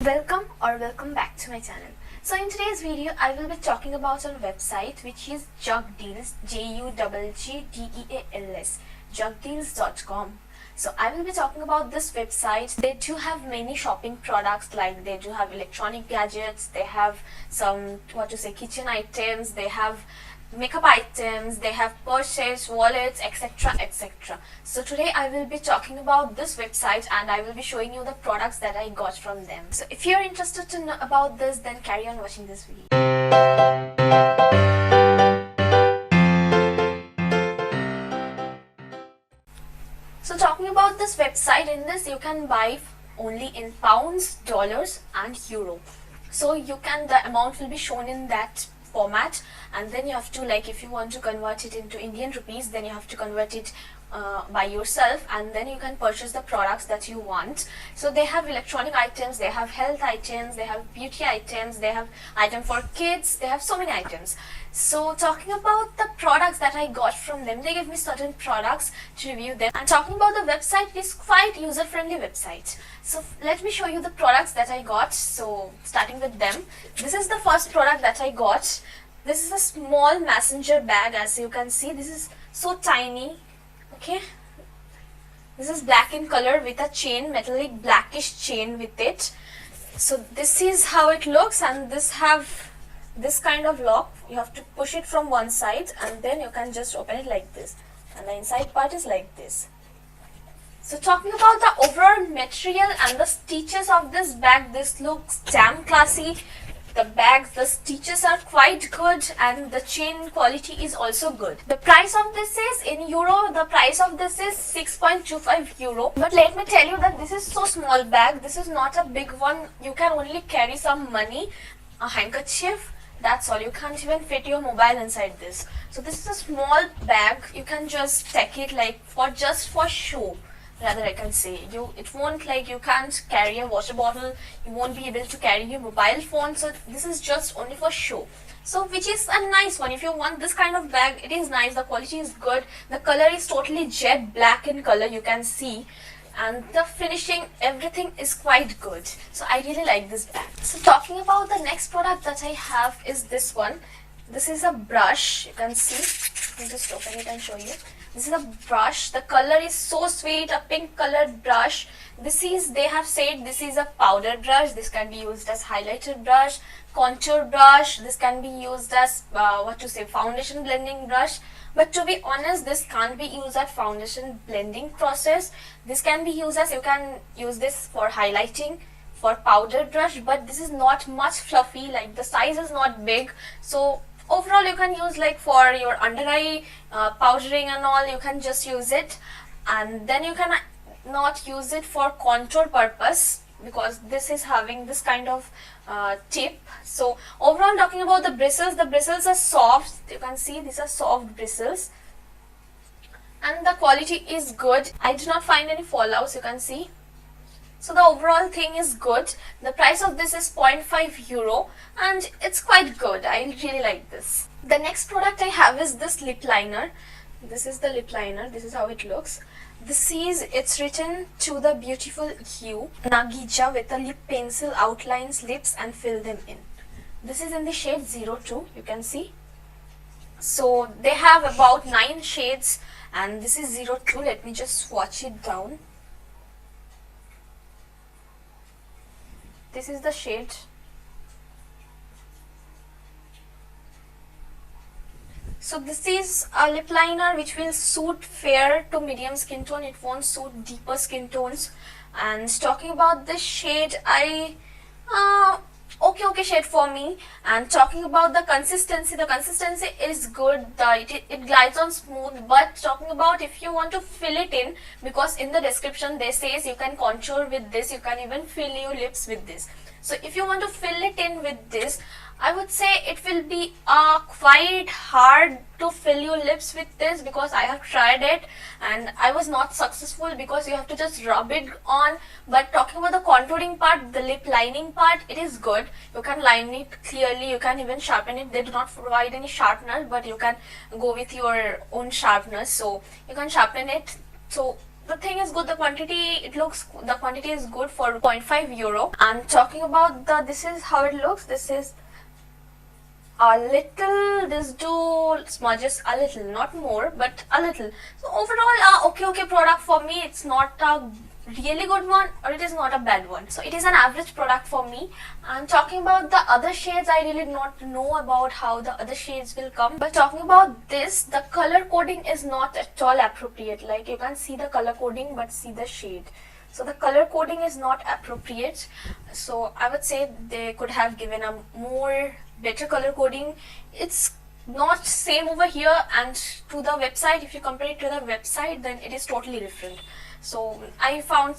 Welcome back to my channel. So in today's video I will be talking about a website which is Juggdeals, Juggdeals, juggdeals.com. So I will be talking about this website. They do have many shopping products, like they do have electronic gadgets, they have some kitchen items, they have makeup items, they have purses, wallets, etc, etc. So today I will be talking about this website and I will be showing you the products that I got from them. So if you're interested to know about this, then carry on watching this video. So talking about this website, in this you can buy only in pounds, dollars and euro. So the amount will be shown in that format, and then you have to, like, if you want to convert it into Indian rupees, then you have to convert it by yourself, and then you can purchase the products that you want. So they have electronic items, they have health items, they have beauty items, they have item for kids, they have so many items. So talking about the products that I got from them, they gave me certain products to review them. And talking about the website, it is quite user-friendly website. So let me show you the products that I got. So starting with them, this is the first product that I got. This is a small messenger bag. As you can see, this is so tiny. Okay, this is black in color with a chain, metallic blackish chain with it. So this is how it looks, and this have this kind of lock. You have to push it from one side and then you can just open it like this, and the inside part is like this. So talking about the overall material and the stitches of this bag, this looks damn classy. The bags, the stitches are quite good and the chain quality is also good. The price of this is, in euro, the price of this is 6.25 euro. But let me tell you that this is so small bag. This is not a big one. You can only carry some money, a handkerchief. That's all. You can't even fit your mobile inside this. So this is a small bag. You can just take it like just for show. Rather, I can say, it won't, like, you can't carry a water bottle, you won't be able to carry your mobile phone, so this is just only for show. So which is a nice one. If you want this kind of bag, it is nice, the quality is good, the color is totally jet black in color, you can see, and the finishing, everything is quite good. So I really like this bag. So talking about the next product that I have is this one. This is a brush, you can see. Let me just open it and show you. This is a brush. The color is so sweet, a pink colored brush. They have said this is a powder brush. This can be used as highlighter brush, contour brush. This can be used as foundation blending brush. But to be honest, this can't be used at foundation blending process. This can be used as, you can use this for highlighting, for powder brush, but this is not much fluffy, like the size is not big. So overall you can use, like, for your under eye powdering and all, you can just use it, and then you can not use it for contour purpose because this is having this kind of tip. So overall, talking about the bristles are soft. You can see these are soft bristles and the quality is good. I do not find any fallouts, you can see. So the overall thing is good. The price of this is 0.5 euro and it's quite good. I really like this. The next product I have is this lip liner. This is the lip liner. This is how it looks. It's written to the beautiful hue Nagija with a lip pencil outlines lips and fill them in. This is in the shade 02, you can see. So they have about 9 shades and this is 02. Let me just swatch it down. This is the shade. So this is a lip liner which will suit fair to medium skin tone. It won't suit deeper skin tones. And talking about this shade, okay shade for me. And talking about the consistency is good. It glides on smooth. But talking about if you want to fill it in, because in the description they says you can contour with this, you can even fill your lips with this. So if you want to fill it in with this, I would say it will be quite hard to fill your lips with this, because I have tried it and I was not successful because you have to just rub it on. But talking about the contouring part, the lip lining part, it is good. You can line it clearly, you can even sharpen it. They do not provide any sharpener, but you can go with your own sharpness, so you can sharpen it. So the thing is good, the quantity is good for 0.5 euro. And talking about this is how it looks. This is a little, this do smudges a little, not more, but a little. So overall, okay product for me. It's not a really good one, or it is not a bad one. So it is an average product for me. And talking about the other shades, I really do not know about how the other shades will come. But talking about this, the color coding is not at all appropriate. Like, you can see the color coding but see the shade. So the color coding is not appropriate. So I would say they could have given a more better color coding. It's not same over here and to the website. If you compare it to the website, then it is totally different. So I found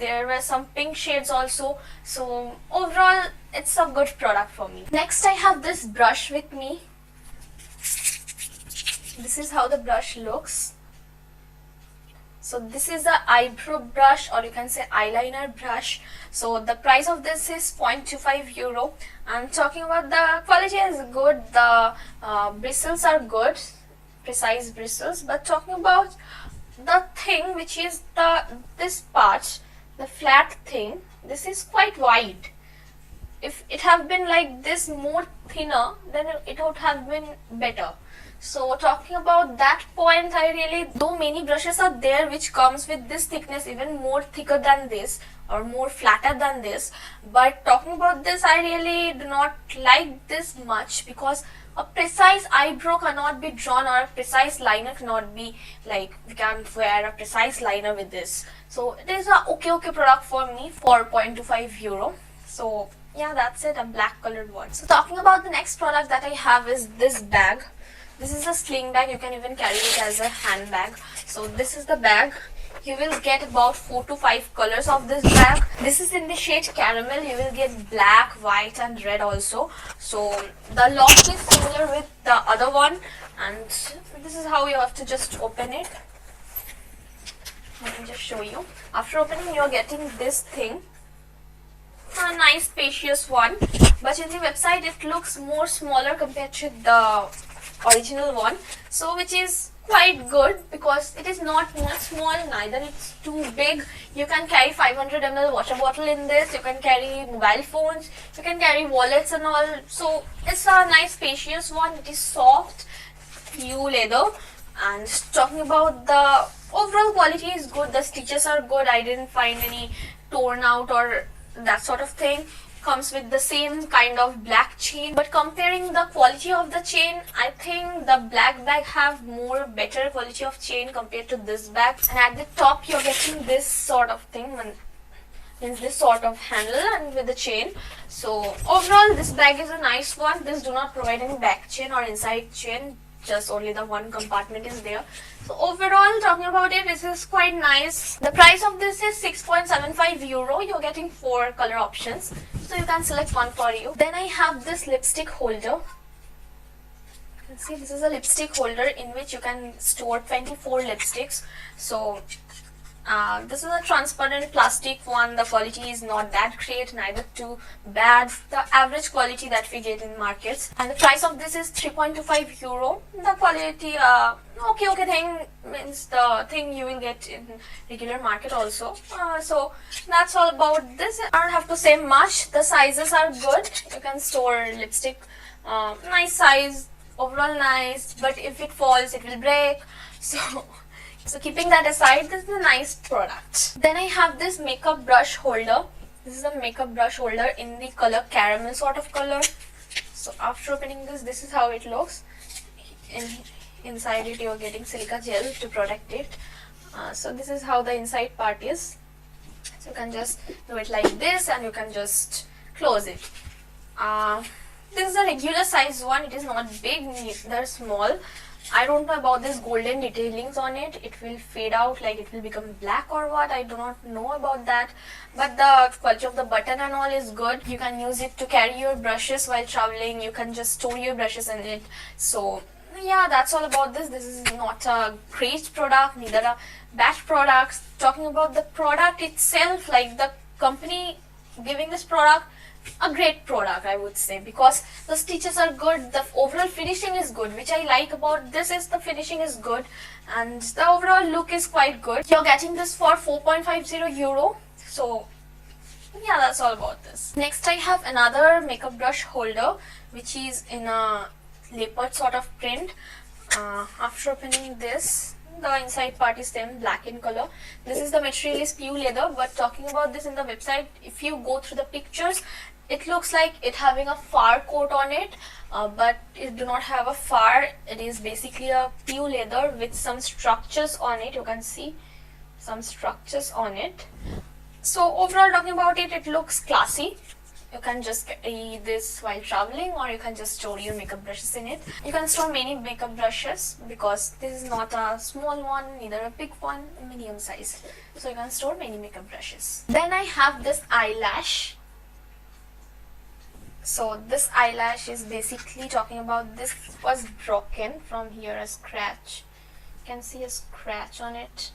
there were some pink shades also. So overall, it's a good product for me. Next, I have this brush with me. This is how the brush looks. So this is the eyebrow brush, or you can say eyeliner brush. So the price of this is 0.25 euro. And talking about the quality is good. The bristles are good, precise bristles. But talking about the thing which is this part, the flat thing, this is quite wide. If it have been like this, more thinner, then it would have been better. So talking about that point, I really, though many brushes are there which comes with this thickness, even more thicker than this or more flatter than this, but talking about this, I really do not like this much, because a precise eyebrow cannot be drawn, or a precise liner cannot be, like, we can't wear a precise liner with this. So it is a okay product for me for 0.25 euro. So yeah, that's it, a black colored one. So talking about the next product that I have is this bag. This is a sling bag. You can even carry it as a handbag. So this is the bag. You will get about 4 to 5 colors of this bag. This is in the shade caramel. You will get black, white and red also. So the lock is similar with the other one, and this is how you have to just open it. Let me just show you. After opening, you are getting this thing. A nice spacious one, but in the website it looks more smaller compared to the original one, so which is quite good, because it is not much small, neither it's too big. You can carry 500 ml water bottle in this. You can carry mobile phones, you can carry wallets and all. So it's a nice spacious one. It is soft PU leather. And talking about the overall quality is good. The stitches are good. I didn't find any torn out or that sort of thing. Comes with the same kind of black chain, but comparing the quality of the chain, I think the black bag have more better quality of chain compared to this bag. And at the top you're getting this sort of thing, means this sort of handle and with the chain. So overall this bag is a nice one. This do not provide any back chain or inside chain, just only the one compartment is there. So overall, talking about it, this is quite nice. The price of this is 6.75 euro. You're getting 4 color options, so you can select one for you. Then I have this lipstick holder. You can see this is a lipstick holder in which you can store 24 lipsticks. So this is a transparent plastic one. The quality is not that great, neither too bad. The average quality that we get in markets. And the price of this is 3.25 euro. The quality, okay thing, means the thing you will get in regular market also. So that's all about this. I don't have to say much. The sizes are good. You can store lipstick, nice size, overall nice. But if it falls, it will break. So keeping that aside, this is a nice product. Then I have this makeup brush holder. This is a makeup brush holder in the color caramel sort of color. So after opening this, this is how it looks. Inside it you are getting silica gel to protect it. So this is how the inside part is. So you can just do it like this and you can just close it. This is a regular size one. It is not big, neither small. I don't know about this golden detailings on it. It will fade out, like it will become black or what. I do not know about that. But the quality of the button and all is good. You can use it to carry your brushes while traveling. You can just store your brushes in it. So yeah, that's all about this. This is not a great product, neither a bad product. Talking about the product itself, like the company giving this product a great product, I would say, because the stitches are good, the overall finishing is good. Which I like about this is the finishing is good and the overall look is quite good. You're getting this for 4.50 euro. So yeah, that's all about this. Next I have another makeup brush holder which is in a leopard sort of print. After opening this, the inside part is same black in color. This is the material is pure leather, but talking about this in the website, if you go through the pictures, it looks like it having a fur coat on it, but it do not have a fur. It is basically a pure leather with some structures on it. You can see some structures on it. So overall talking about it, it looks classy. You can just carry this while traveling, or you can just store your makeup brushes in it. You can store many makeup brushes because this is not a small one, neither a big one, medium size. So you can store many makeup brushes. Then I have this eyelash. So this eyelash is basically talking about this was broken from here, a scratch. You can see a scratch on it.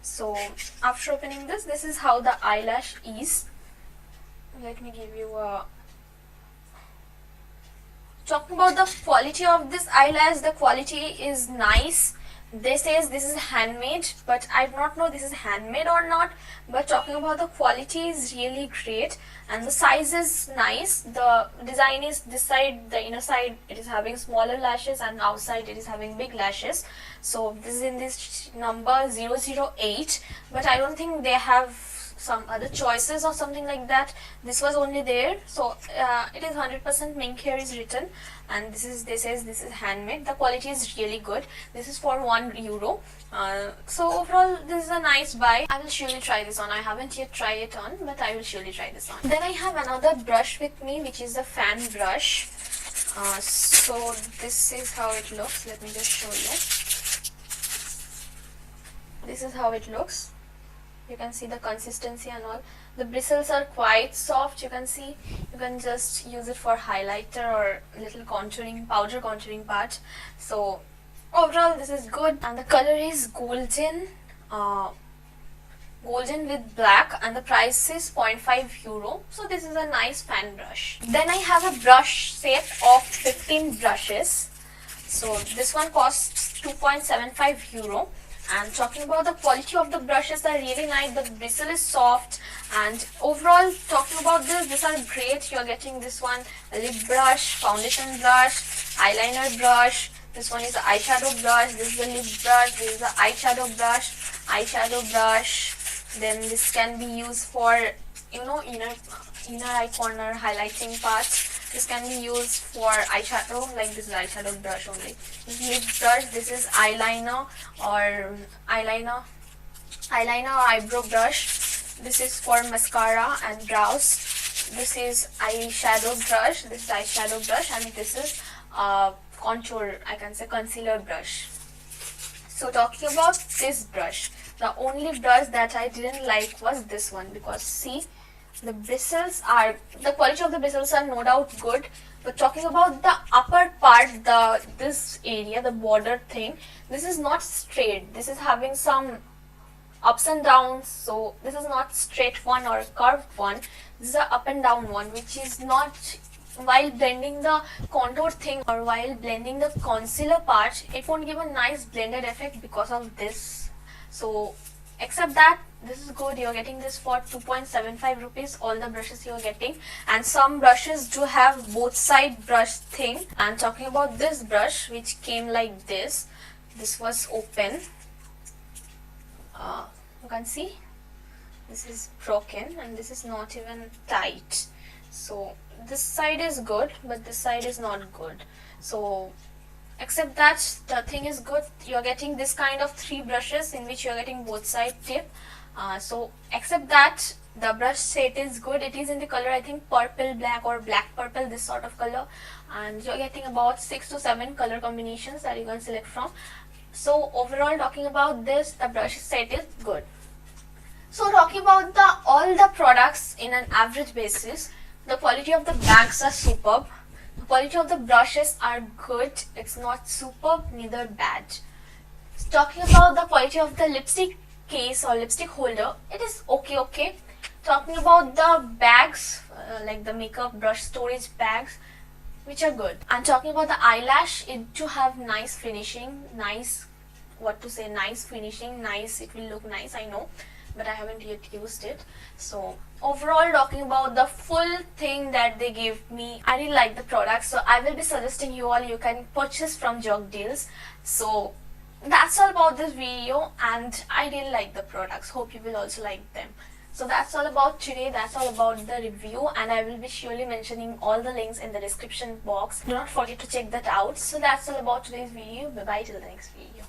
So after opening this, this is how the eyelash is. Let me give you a... Talking about the quality of this eyelash, the quality is nice. They says this is handmade, but I do not know this is handmade or not. But talking about the quality is really great and the size is nice. The design is this side, the inner side it is having smaller lashes and outside it is having big lashes. So this is in this number 008, but I don't think they have some other choices or something like that. This was only there. So it is 100% mink hair is written, and this is, they says this is handmade. The quality is really good. This is for 1 euro. So overall this is a nice buy. I will surely try this on. I haven't yet tried it on, but I will surely try this on. Then I have another brush with me, which is a fan brush. So this is how it looks. Let me just show you. This is how it looks. You can see the consistency and all. The bristles are quite soft. You can see, you can just use it for highlighter or little contouring, powder contouring part. So overall this is good, and the color is golden, golden with black, and the price is 0.5 euro. So this is a nice fan brush. Then I have a brush set of 15 brushes. So this one costs 2.75 euro. And talking about the quality of the brushes are really nice. The bristle is soft, and overall talking about this, these are great. You are getting this one, a lip brush, foundation brush, eyeliner brush. This one is the eyeshadow brush. This is the lip brush. This is the eyeshadow brush. Then this can be used for, you know, inner eye corner highlighting parts. This can be used for eyeshadow, like this is eyeshadow brush only. This is lip brush. This is eyeliner or eyebrow brush. This is for mascara and brows. This is eyeshadow brush. This is eyeshadow brush, and this is contour, I can say concealer brush. So talking about this brush, the only brush that I didn't like was this one, because see, the bristles are, the quality of the bristles are no doubt good, but talking about the upper part, this area, the border thing, this is not straight. This is having some ups and downs. So this is not straight one or curved one. This is a up and down one, which is not, while blending the contour thing or while blending the concealer part, it won't give a nice blended effect because of this. So except that, this is good. You're getting this for 2.75 rupees, all the brushes you're getting, and some brushes do have both side brush thing. And talking about this brush, which came like this was open. You can see this is broken and this is not even tight. So this side is good, but this side is not good. So except that, the thing is good. You're getting this kind of 3 brushes in which you're getting both side tip. So except that, the brush set is good. It is in the color, I think, purple black or black purple, this sort of color, and you're getting about 6 to 7 color combinations that you can select from. So overall talking about this, the brush set is good. So talking about all the products in an average basis, the quality of the bags are superb. The quality of the brushes are good. It's not superb, neither bad. Talking about the quality of the lipstick case or lipstick holder, it is okay. Talking about the bags, like the makeup brush storage bags, which are good. And talking about the eyelash, it do have nice finishing, nice, what to say, nice finishing, nice, it will look nice, I know, but I haven't yet used it. So overall, talking about the full thing that they gave me, I really like the product, so I will be suggesting you all, you can purchase from Juggdeals. So that's all about this video, and I really like the products, hope you will also like them. So that's all about today, that's all about the review, and I will be surely mentioning all the links in the description box. Do not forget to check that out. So that's all about today's video. Bye bye till the next video.